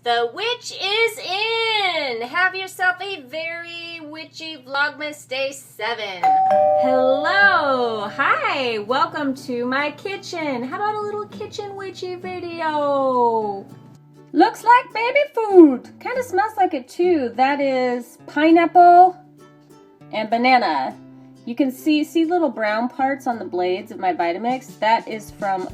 The witch is in! Have yourself a very witchy Vlogmas Day 7. Hello! Hi! Welcome to my kitchen. How about a little kitchen witchy video? Looks like baby food. Kind of smells like it too. That is pineapple and banana. You can see little brown parts on the blades of my Vitamix. That is from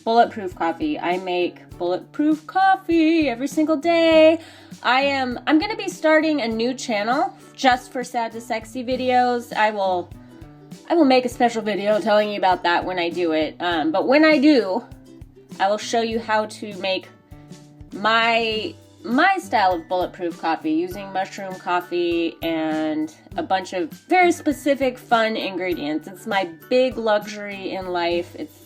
bulletproof coffee. I make bulletproof coffee every single day. I'm gonna be starting a new channel just for sad to sexy videos. I will make a special video telling you about that when I do it. But when I do, I will show you how to make my style of bulletproof coffee using mushroom coffee and a bunch of very specific fun ingredients. It's my big luxury in life. It's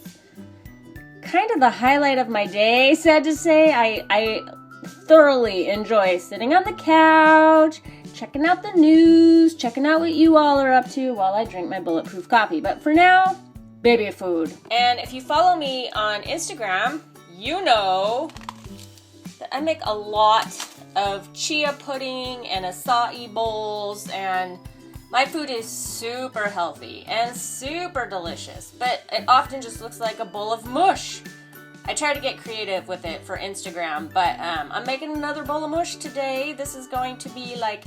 kind of the highlight of my day, sad to say. I thoroughly enjoy sitting on the couch, checking out the news, checking out what you all are up to while I drink my bulletproof coffee. But for now, baby food. And if you follow me on Instagram, you know that I make a lot of chia pudding and acai bowls, and my food is super healthy and super delicious, but it often just looks like a bowl of mush. I try to get creative with it for Instagram, but I'm making another bowl of mush today. This is going to be like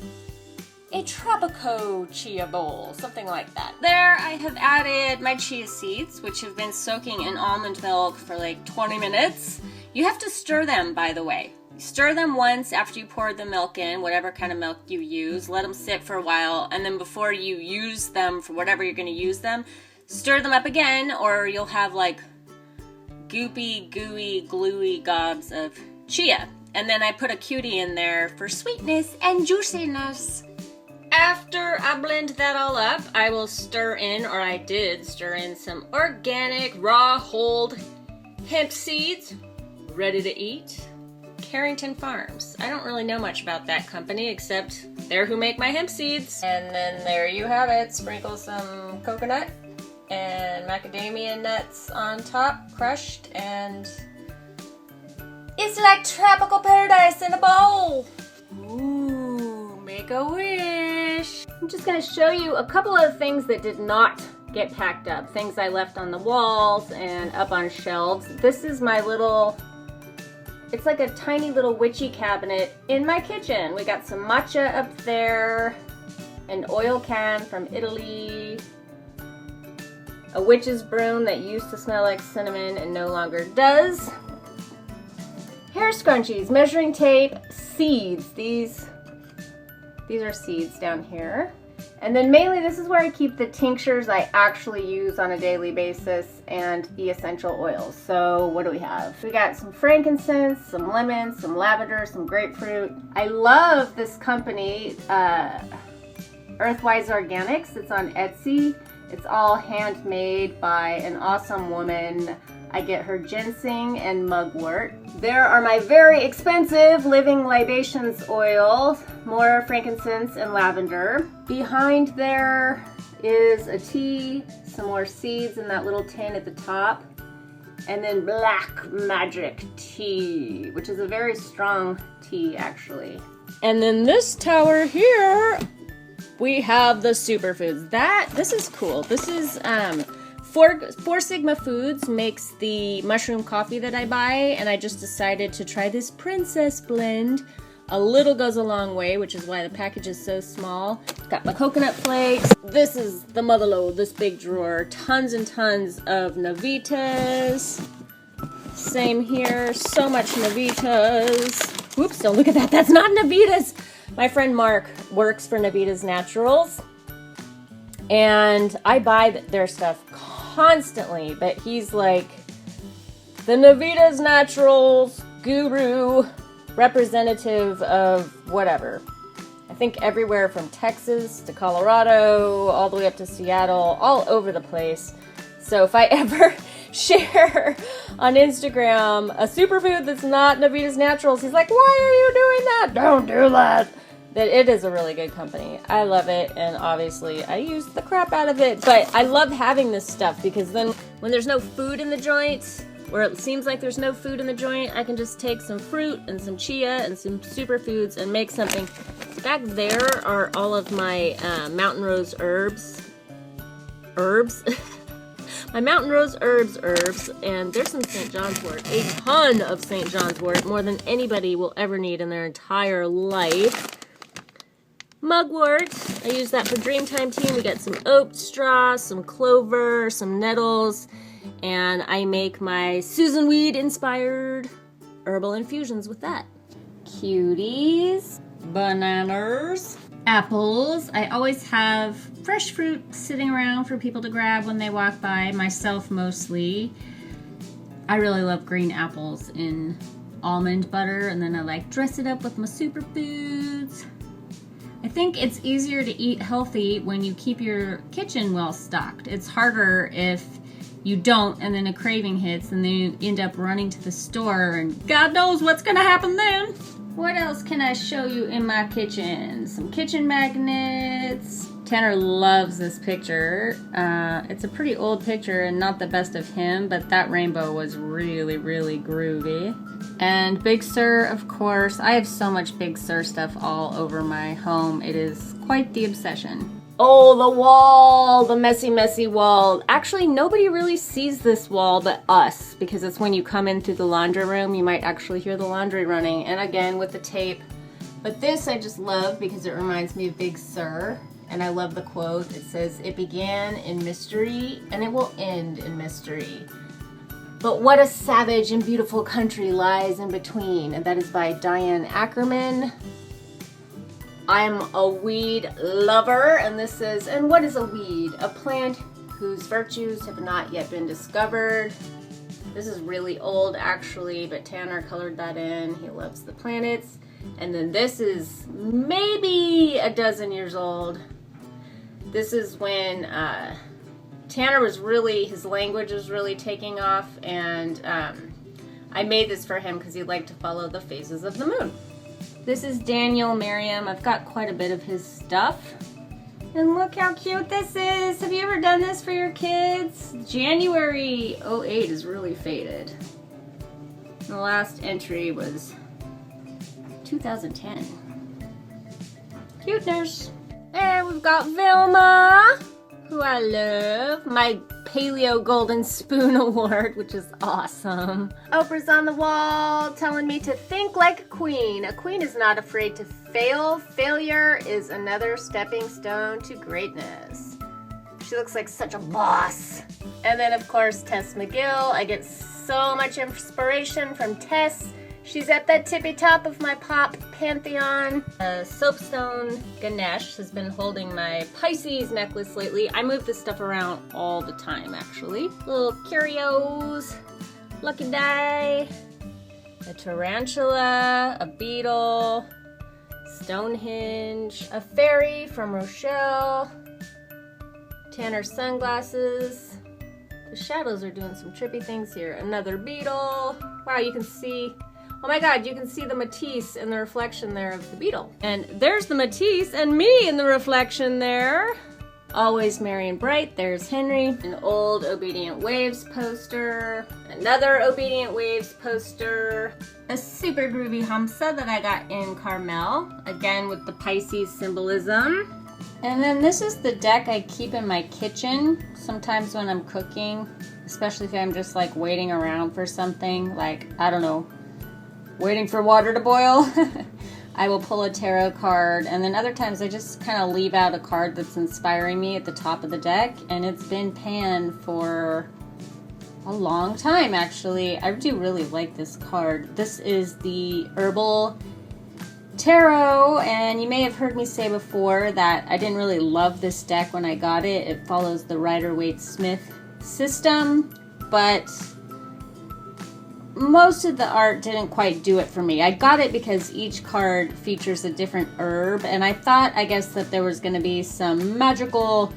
a Tropico chia bowl, something like that. There I have added my chia seeds, which have been soaking in almond milk for like 20 minutes. You have to stir them, by the way. Stir them once after you pour the milk in, whatever kind of milk you use. Let them sit for a while, and then before you use them for whatever you're going to use them, stir them up again, or you'll have like goopy, gooey, gluey gobs of chia. And then I put a cutie in there for sweetness and juiciness. After I blend that all up, I will stir in, or I did stir in, some organic, raw, whole hemp seeds, ready to eat. Carrington Farms. I don't really know much about that company, except they're who make my hemp seeds. And then there you have it. Sprinkle some coconut and macadamia nuts on top, crushed, and it's like tropical paradise in a bowl. Ooh, make a wish. I'm just gonna show you a couple of things that did not get packed up. Things I left on the walls and up on shelves. This is my little, it's like a tiny little witchy cabinet in my kitchen. We got some matcha up there, an oil can from Italy, a witch's broom that used to smell like cinnamon and no longer does, hair scrunchies, measuring tape, seeds. These are seeds down here. And then mainly this is where I keep the tinctures I actually use on a daily basis and the essential oils. So what do we have? We got some frankincense, some lemon, some lavender, some grapefruit. I love this company, Earthwise Organics. It's on Etsy. It's all handmade by an awesome woman. I get her ginseng and mugwort. There are my very expensive Living Libations oil, more frankincense and lavender. Behind there is a tea, some more seeds in that little tin at the top, and then black magic tea, which is a very strong tea actually. And then this tower here, we have the superfoods. This is cool. This is Four Sigma Foods makes the mushroom coffee that I buy, and I just decided to try this princess blend. A little goes a long way, which is why the package is so small. Got my coconut flakes. This is the motherlode, this big drawer. Tons and tons of Navitas. Same here, so much Navitas. Whoops, don't look at that, that's not Navitas. My friend Mark works for Navitas Naturals, and I buy their stuff constantly, but he's like the Navitas Naturals guru, representative of whatever. I think everywhere from Texas to Colorado, all the way up to Seattle, all over the place. So if I ever share on Instagram a superfood that's not Navitas Naturals, he's like, why are you doing that? Don't do that. That it is a really good company. I love it, and obviously I use the crap out of it, but I love having this stuff because then when there's no food in the joint, where it seems like there's no food in the joint, I can just take some fruit and some chia and some superfoods and make something. Back there are all of my mountain rose herbs. My mountain rose herbs, and there's some St. John's wort. A ton of St. John's wort, more than anybody will ever need in their entire life. Mugwort, I use that for Dreamtime tea. We got some oat straw, some clover, some nettles, and I make my Susan Weed inspired herbal infusions with that. Cuties, bananas, apples. I always have fresh fruit sitting around for people to grab when they walk by, myself mostly. I really love green apples in almond butter, and then I like dress it up with my superfoods. I think it's easier to eat healthy when you keep your kitchen well stocked. It's harder if you don't and then a craving hits and then you end up running to the store and God knows what's gonna happen then. What else can I show you in my kitchen? Some kitchen magnets. Tanner loves this picture. It's a pretty old picture and not the best of him, but that rainbow was really, really groovy. And Big Sur, of course. I have so much Big Sur stuff all over my home. It is quite the obsession. Oh, the wall, the messy, messy wall. Actually, nobody really sees this wall but us, because it's when you come in through the laundry room, you might actually hear the laundry running, and again with the tape. But this I just love because it reminds me of Big Sur, and I love the quote. It says, "It began in mystery, and it will end in mystery. But what a savage and beautiful country lies in between." And that is by Diane Ackerman. I'm a weed lover, and this is, and what is a weed? A plant whose virtues have not yet been discovered. This is really old actually, but Tanner colored that in. He loves the planets. And then this is maybe a dozen years old. This is when Tanner was really, his language was really taking off, and I made this for him because he liked to follow the phases of the moon. This is Daniel Merriam. I've got quite a bit of his stuff. And look how cute this is. Have you ever done this for your kids? January 08 is really faded. The last entry was 2010. Cuteness. And we've got Vilma, who I love. My Paleo Golden Spoon Award, which is awesome. Oprah's on the wall telling me to think like a queen. A queen is not afraid to fail. Failure is another stepping stone to greatness. She looks like such a boss. And then of course Tess McGill. I get so much inspiration from Tess. She's at the tippy top of my pop pantheon. Soapstone Ganesh has been holding my Pisces necklace lately. I move this stuff around all the time, actually. Little curios, lucky die, a tarantula, a beetle, Stonehenge, a fairy from Rochelle, Tanner sunglasses. The shadows are doing some trippy things here. Another beetle. Wow, you can see, oh my God, you can see the Matisse in the reflection there of the beetle. And there's the Matisse and me in the reflection there. Always merry and bright. There's Henry. An old Obedient Waves poster. Another Obedient Waves poster. A super groovy Hamsa that I got in Carmel. Again with the Pisces symbolism. And then this is the deck I keep in my kitchen. Sometimes when I'm cooking, especially if I'm just like waiting around for something, like, I don't know, waiting for water to boil. I will pull a tarot card, and then other times I just kind of leave out a card that's inspiring me at the top of the deck, and it's been panned for a long time actually. I do really like this card. This is the Herbal Tarot, and you may have heard me say before that I didn't really love this deck when I got it. It follows the Rider-Waite-Smith system, but most of the art didn't quite do it for me. I got it because each card features a different herb, and I thought, I guess, that there was going to be some magical,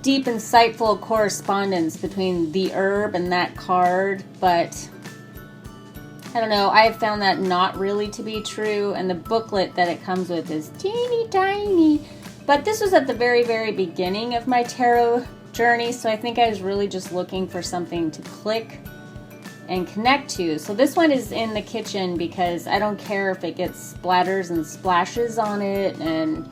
deep, insightful correspondence between the herb and that card, but I don't know, I have found that not really to be true, and the booklet that it comes with is teeny tiny. But this was at the very, very beginning of my tarot journey, so I think I was really just looking for something to click and connect to. So this one is in the kitchen because I don't care if it gets splatters and splashes on it, and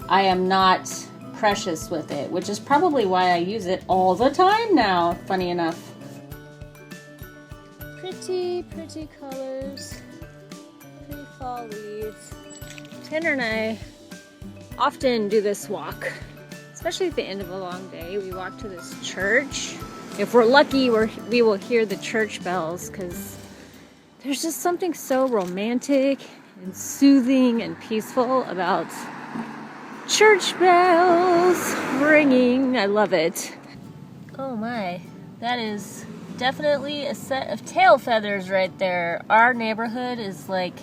I am not precious with it, which is probably why I use it all the time now, funny enough. Pretty colors, pretty fall leaves. Tanner and I often do this walk, especially at the end of a long day. We walk to this church. If we're lucky, we will hear the church bells, because there's just something so romantic and soothing and peaceful about church bells ringing. I love it. Oh my, that is definitely a set of tail feathers right there. Our neighborhood is like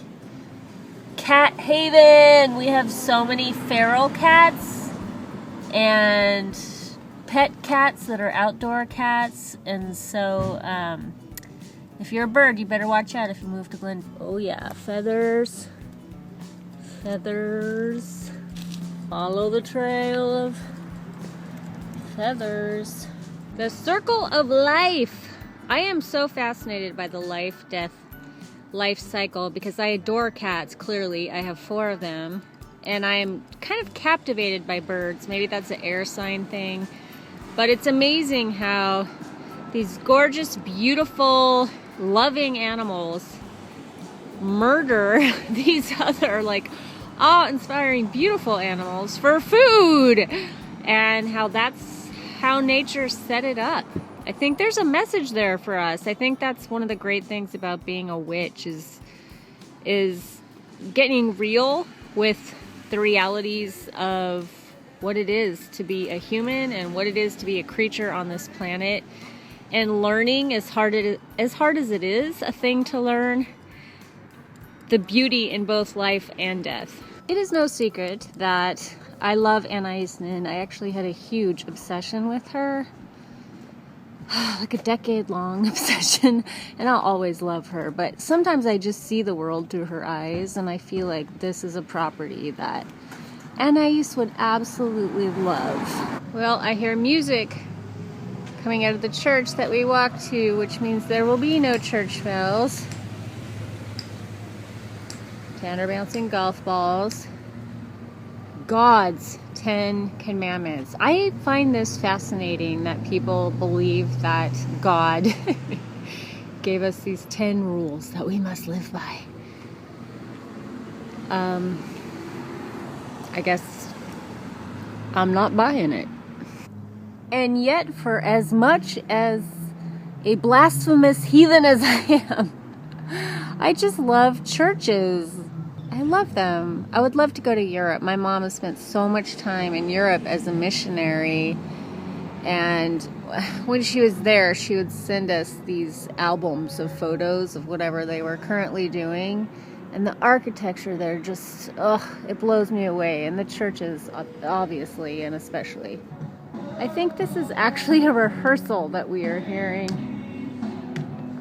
cat haven. We have so many feral cats and pet cats that are outdoor cats, and so if you're a bird, you better watch out if you move to Glen. Oh yeah, feathers. Follow the trail of feathers. The circle of life. I am so fascinated by the life cycle because I adore cats, clearly. I have 4 of them. And I'm kind of captivated by birds. Maybe that's an air sign thing. But it's amazing how these gorgeous, beautiful, loving animals murder these other, like, awe-inspiring, beautiful animals for food, and how that's how nature set it up. I think there's a message there for us. I think that's one of the great things about being a witch is getting real with the realities of what it is to be a human and what it is to be a creature on this planet, and learning, as hard as it is a thing to learn, the beauty in both life and death. It is no secret that I love Anais Nin. I actually had a huge obsession with her, like a decade-long obsession, and I'll always love her. But sometimes I just see the world through her eyes, and I feel like this is a property that Anais would absolutely love. Well, I hear music coming out of the church that we walk to, which means there will be no church bells. Tanner bouncing golf balls. God's 10 commandments. I find this fascinating that people believe that God gave us these 10 rules that we must live by. I guess I'm not buying it. And yet, for as much as a blasphemous heathen as I am, I just love churches. I love them. I would love to go to Europe. My mom has spent so much time in Europe as a missionary, and when she was there, she would send us these albums of photos of whatever they were currently doing, and the architecture there just, it blows me away, and the churches, obviously, and especially. I think this is actually a rehearsal that we are hearing.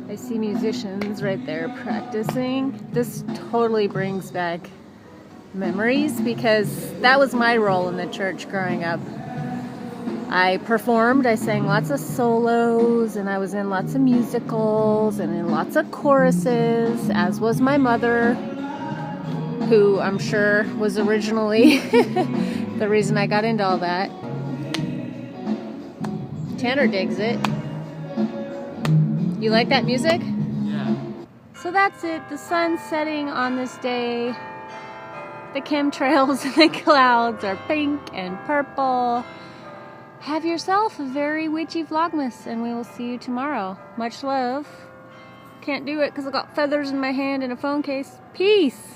I see musicians right there practicing. This totally brings back memories because that was my role in the church growing up. I performed, I sang lots of solos, and I was in lots of musicals and in lots of choruses, as was my mother, who I'm sure was originally the reason I got into all that. Tanner digs it. You like that music? Yeah. So that's it. The sun's setting on this day. The chemtrails and the clouds are pink and purple. Have yourself a very witchy Vlogmas, and we will see you tomorrow. Much love. Can't do it because I got feathers in my hand and a phone case. Peace.